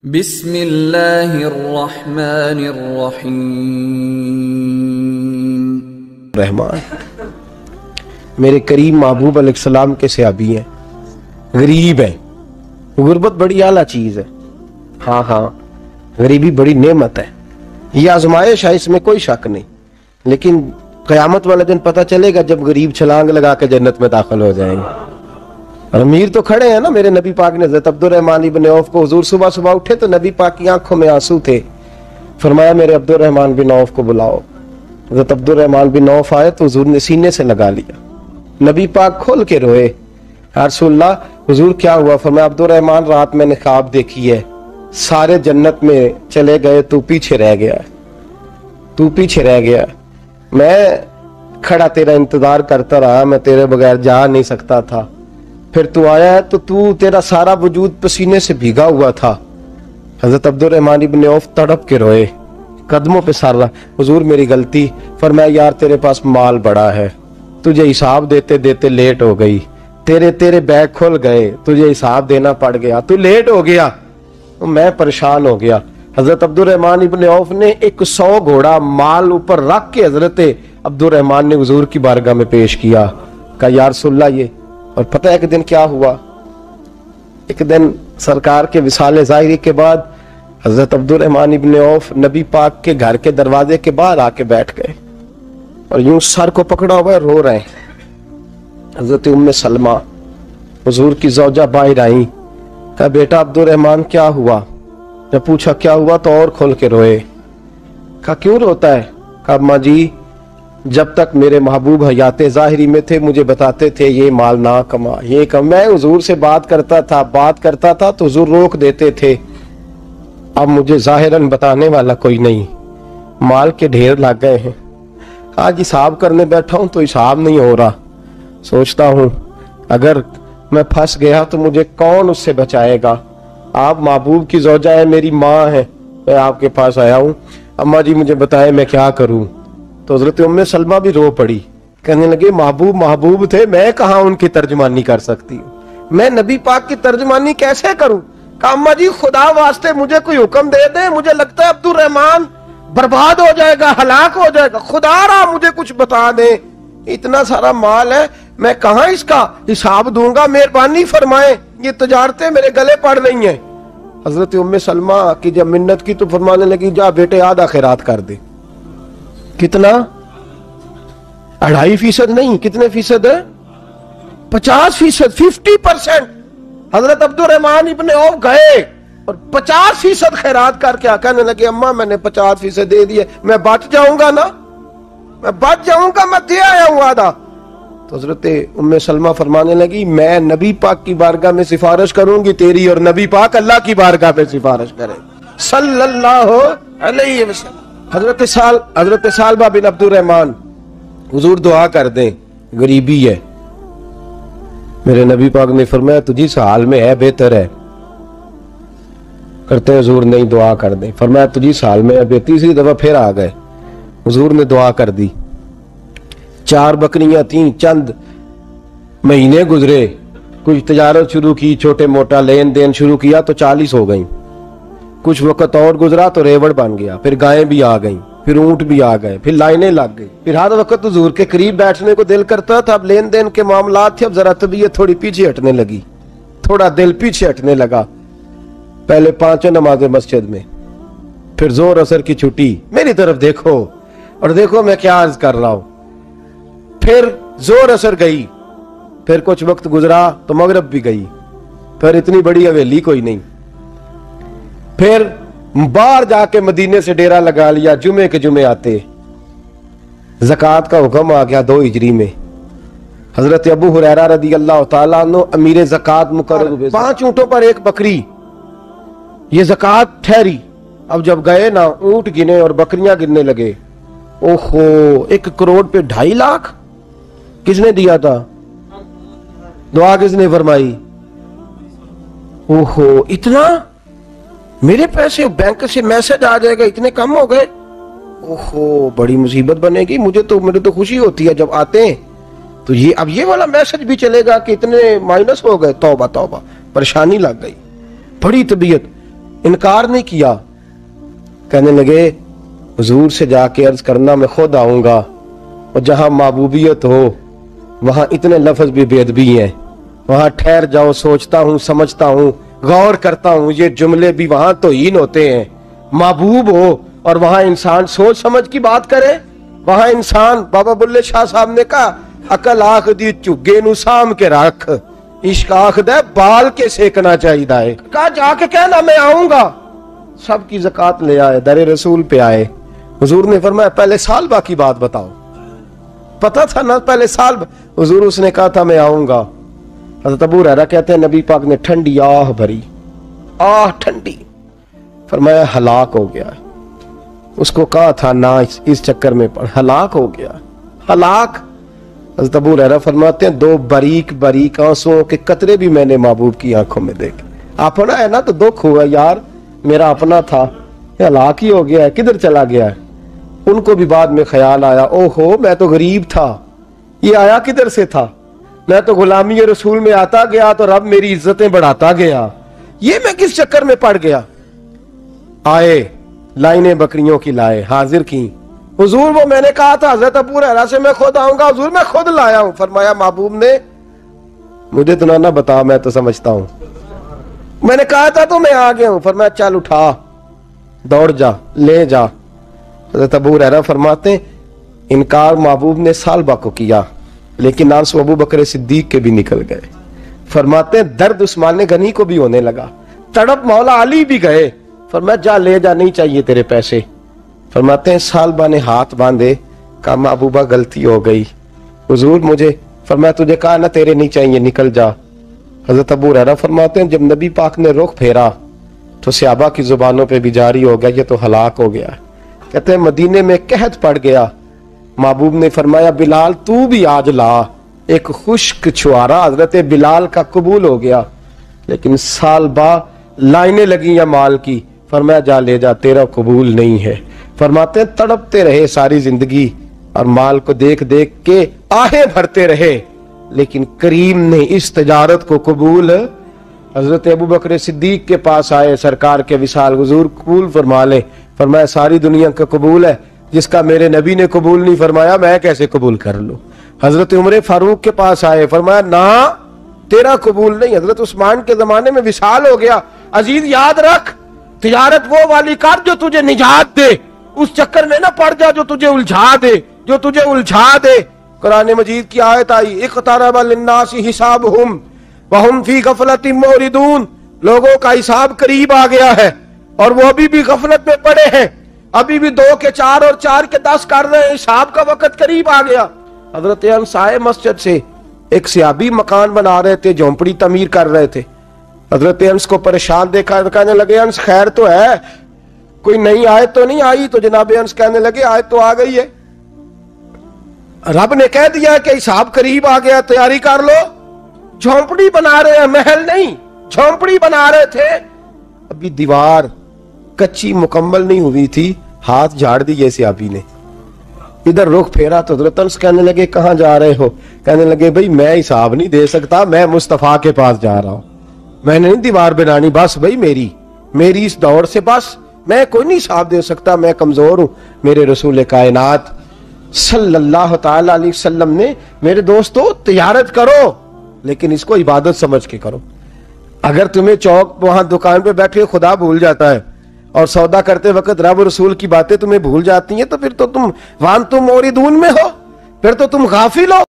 बिस्मिल्लाहिर्रहमानिर्रहीम। रहमान मेरे करीम महबूब अलैहिस्सलाम के सहाबी हैं, गरीब है। गुर्बत बड़ी आला चीज है। हाँ हाँ, गरीबी बड़ी नेमत है। ये आजमाइश है, इसमें कोई शक नहीं। लेकिन क़यामत वाले दिन पता चलेगा जब गरीब छलांग लगा के जन्नत में दाखिल हो जाएंगे। और अमीर तो खड़े हैं ना। मेरे नबी पाक ने हज़रत अब्दुर्रहमान इब्न औफ को, हुजूर सुबह सुबह उठे तो नबी पाक की आंखों में आंसू थे। फरमाया मेरे अब्दुर्रहमान बिन औफ को बुलाओ। हज़रत अब्दुर्रहमान बिन औफ आए तो हुजूर ने सीने से लगा लिया। नबी पाक खोल के रोए, या रसूलल्लाह हुजूर क्या हुआ? फरमाया अब्दुर्रहमान रात मैंने ख्वाब देखी है, सारे जन्नत में चले गए, तू पीछे रह गया, तू पीछे रह गया। मैं खड़ा तेरा इंतजार करता रहा, मैं तेरे बगैर जा नहीं सकता था। फिर तू आया है तो तू, तेरा सारा वजूद पसीने से भीगा हुआ था। हजरत अब्दुर्रहमान इब्न औफ तड़प के रोए, कदमों पे सर रहा, हुजूर मेरी गलती। फरमाया यार तेरे पास माल बड़ा है, तुझे हिसाब देते देते लेट हो गई, तेरे बैग खुल गए, तुझे हिसाब देना पड़ गया, तू लेट हो गया, तो मैं परेशान हो गया। हजरत अब्दुर्रहमान इब्न औफ ने 100 घोड़ा माल ऊपर रख के हजरत अब्दुर्रहमान ने हुजूर की बारगाह में पेश किया। कहा या रसूलल्लाह ये। और पता है एक दिन क्या हुआ? एक दिन सरकार के विसाले ज़ाहिरी के बाद हजरत अब्दुर्रहमान इब्न औफ नबी पाक के घर के दरवाजे के बाहर आके बैठ गए और यूं सर को पकड़ा हुआ रो रहे हैं। हजरत उम्मे सलमा हुजूर की ज़ौजा बाहर आई। कहा बेटा अब्दुर्रहमान क्या हुआ? जब पूछा क्या हुआ तो और खोल के रोए। कहा क्यों रोता है? कहा अम्मा जी जब तक मेरे महबूब हयाते ज़ाहिरी में थे मुझे बताते थे ये माल ना कमा, ये कम। मैं हुजूर से बात करता था तो हुजूर रोक देते थे। अब मुझे ज़ाहिरन बताने वाला कोई नहीं, माल के ढेर लग गए हैं। आज हिसाब करने बैठा हूं तो हिसाब नहीं हो रहा। सोचता हूं अगर मैं फंस गया तो मुझे कौन उससे बचाएगा? आप महबूब की ज़ौजा है, मेरी माँ है, मैं आपके पास आया हूँ। अम्मा जी मुझे बताए मैं क्या करूं? तो हजरत उम्मे सलमा भी रो पड़ी, कहने लगे महबूब महबूब थे, मैं कहाँ उनकी तर्जमानी कर सकती हूँ, मैं नबी पाक की तर्जमानी कैसे करूं? कहा अम्मा जी खुदा वास्ते मुझे कोई हुक्म दे दे, मुझे लगता है अब्दुर्रहमान बर्बाद हो जाएगा, हलाक हो जाएगा, खुदा रहा मुझे कुछ बता दे। इतना सारा माल है, मैं कहाँ इसका हिसाब दूंगा, मेहरबानी फरमाए, ये तजारतें मेरे गले पड़ रही हैं। हजरत उम्मे सलमा की जब मिन्नत की तो फरमाने लगी जा बेटे आधा खैरात कर दे। कितना? 2.5% नहीं, कितने फीसद है? 50%, 50%। हजरत अब्दुर्रहमान इब्ने औफ गए और 50% खैरात करके कहने लगे अम्मा मैंने 50% दे दिए, मैं बच जाऊंगा ना, मैं बच जाऊंगा, मैं दे आया हूं आधा। तो हजरत उम्मे सलमा फरमाने लगी मैं नबी पाक की बारगाह में सिफारिश करूंगी तेरी, और नबी पाक अल्लाह की बारगाह में सिफारिश करे सल्लल्लाहु अलैहि वसल्लम। हजरत सालबा बिन अब्दुर्रहमान, हुजूर दुआ कर दें, गरीबी है। मेरे नबी पाक ने फरमाया तुझी इस हाल में है, बेहतर है। करते हुजूर नहीं दुआ कर दें। फरमाया तुझी इस हाल में है। तीसरी दफा फिर आ गए, हुजूर ने दुआ कर दी। 4 बकरियां थी, चंद महीने गुजरे, कुछ तजारत शुरू की, छोटे मोटा लेन देन शुरू किया तो 40 हो गई। कुछ वक्त और गुजरा तो रेवड़ बन गया, फिर गायें भी आ गईं, फिर ऊंट भी आ गए, फिर लाइनें लग गई। फिर हर वक्त हुजूर के करीब बैठने को दिल करता था। अब लेन देन के मामलात थे, अब जरा तबीयत थोड़ी पीछे हटने लगी, थोड़ा दिल पीछे हटने लगा। पहले 5 नमाजें मस्जिद में, फिर जोर असर की छुट्टी, मेरी तरफ देखो और देखो मैं क्या अर्ज कर रहा हूं। फिर जोर असर गई, फिर कुछ वक्त गुजरा तो मगरब भी गई, फिर इतनी बड़ी हवेली कोई नहीं। फिर बाहर जाके मदीने से डेरा लगा लिया, जुमे के जुमे आते। ज़कात का हुक्म आ गया 2 हिजरी में। हजरत अबू हुरैरा रदी अल्लाह तआला अन्हु अमीर ज़कात मुकर्रर हुए। 5 ऊंटों पर 1 बकरी, ये ज़कात ठहरी। अब जब गए ना, ऊंट गिने और बकरियां गिनने लगे। ओहो 1 करोड़ पे 2.5 लाख किसने दिया था? दुआ किसने फरमाई? ओहो इतना, मेरे पैसे बैंक से मैसेज आ जाएगा, इतने कम हो गए, ओहो बड़ी मुसीबत बनेगी। मुझे तो खुशी होती है जब आते हैं तो ये अब ये वाला मैसेज भी चलेगा कि इतने माइनस हो गए। तौबा तौबा, परेशानी लग गई, बड़ी तबीयत। इनकार नहीं किया। कहने लगे हुजूर से जाके अर्ज करना मैं खुद आऊंगा, और जहां महबूबियत हो वहां इतने लफ्ज भी बेअदबी हैं, वहां ठहर जाओ, सोचता हूं, समझता हूं, गौर करता हूं, ये जुमले भी वहां तौहीन होते हैं। महबूब हो और वहां इंसान सोच समझ की बात करे, वहां इंसान, बाबा बुल्ले शाह साहब ने कहा, अकल आख दी झुग्गे नु साम के रख, इश्क आख दे बाल के सेकना चाहिए। कहा जाके कहना मैं आऊंगा। सबकी ज़कात ले आए, दरे रसूल पे आए। हुजूर ने फरमाया पहले साल बाकी बात बताओ। पता था ना पहले साल। हुजूर उसने कहा था मैं आऊंगा। हज़रत अबू हुरैरा कहते हैं नबी पाक ने ठंडी आह भरी, आह ठंडी। फरमाया हलाक हो गया। उसको कहा था ना इस चक्कर में पड़, हलाक हो गया, हलाक। हज़रत अबू हुरैरा फरमाते हैं 2 बारीक बारीक आंसुओं के कतरे भी मैंने महबूब की आंखों में देखे। अपना है ना तो दुख हुआ, यार मेरा अपना था, हलाक ही हो गया है, किधर चला गया है। उनको भी बाद में ख्याल आया, ओहो मैं तो गरीब था, ये आया किधर से था, मैं तो गुलामी रसूल में आता गया तो रब मेरी इज्जतें बढ़ाता गया, ये मैं किस चक्कर में पड़ गया। आए लाइनें बकरियों की लाए, हाजिर की। हुजूर वो मैंने कहा था हज़रत अबू हुरैरा से मैं खुद आऊंगा, हुजूर मैं खुद लाया हूं। फरमाया महबूब ने मुझे तो ना बता, मैं तो समझता हूं, मैंने कहा था तो मैं आ गया हूं। फरमाया चल उठा, दौड़ जा, ले जा। हज़रत अबू हुरैरा फरमाते इनकार महबूब ने सालबा को किया, लेकिन आंसू अबू बकर सिद्दीक के भी निकल गए। फरमाते दर्द उस्मान गनी को भी होने लगा, तड़प मौला अली भी गए। फरमाया जा ले जा, नहीं चाहिए तेरे पैसे। फरमाते हैं सालबा ने हाथ बांधे, कहा महबूबा गलती हो गई, हुजूर मुझे। फरमाया तुझे कहा ना तेरे नहीं चाहिए, निकल जा। हज़रत अबू हुरैरा फरमाते हैं जब नबी पाक ने रुख फेरा तो सहाबा की जुबानों पे भी जारी हो गया, ये तो हलाक हो गया। कहते हैं मदीने में कहत पड़ गया। महबूब ने फरमाया बिलाल तू भी आज ला। एक खुश्क छुआरा हजरत बिलाल का कबूल हो गया, लेकिन सालबा लाइनें लगी या माल की। फरमाया जा ले जा, तेरा कबूल नहीं है। फरमाते हैं तड़पते रहे सारी जिंदगी और माल को देख देख के आहें भरते रहे, लेकिन करीम ने इस तजारत को कबूल। हजरत अबू बकर सिद्दीक के पास आए, सरकार के विसाल हुजूर कबूल फरमा ले। फरमाया सारी दुनिया का कबूल है, जिसका मेरे नबी ने कबूल नहीं फरमाया मैं कैसे कबूल कर लूं। हजरत उमर फारूक के पास आए, फरमाया ना तेरा कबूल नहीं। हजरत उस्मान के जमाने में विसाल हो गया। अजीज याद रख, तिजारत वो वाली कर जो तुझे निजात दे, उस चक्कर में ना पड़ जा जो तुझे उलझा दे, जो तुझे उलझा दे। कुरान मजीद की आयत आई, इक़्तरब लिन्नासि हिसाबुहुम वहुम फी गफलतिन मुरिदून। लोगों का हिसाब करीब आ गया है और वो अभी भी गफलत में पड़े हैं, अभी भी 2 के 4 और 4 के 10 कर रहे हैं, हिसाब का वक्त करीब आ गया। हजरत अनस आए मस्जिद से, एक सहाबी मकान बना रहे थे, झोंपड़ी तमीर कर रहे थे। हजरत अनस को परेशान देखा, कहने लगे अनस खैर तो है, कोई नई आयत तो नहीं आई। तो जनाब अनस कहने लगे आयत तो आ गई है, रब ने कह दिया कि हिसाब करीब आ गया, तैयारी कर लो। झोंपड़ी बना रहे हैं, महल नहीं, झोंपड़ी बना रहे थे। अभी दीवार कच्ची मुकम्मल नहीं हुई थी, हाथ झाड़ दिए सहाबी ने। इधर रुख फेरा तो हजरत अनस कहने लगे कहां जा रहे हो। कहने लगे भाई मैं हिसाब नहीं दे सकता, मैं मुस्तफा के पास जा रहा हूं, मैंने नहीं दीवार बनानी, बस भाई मेरी इस दौड़ से बस मैं कोई नहीं हिसाब दे सकता, मैं कमजोर हूं। मेरे रसूल कायनात सल्लल्लाहु ताला अलैहि वसल्लम ने, मेरे दोस्तों तिजारत करो लेकिन इसको इबादत समझ के करो। अगर तुम्हें चौक वहां दुकान पे बैठे खुदा भूल जाता है और सौदा करते वक्त रब रसूल की बातें तुम्हें भूल जाती हैं, तो फिर तो तुम वान तुम मोरिदून में हो, फिर तो तुम गाफिल हो।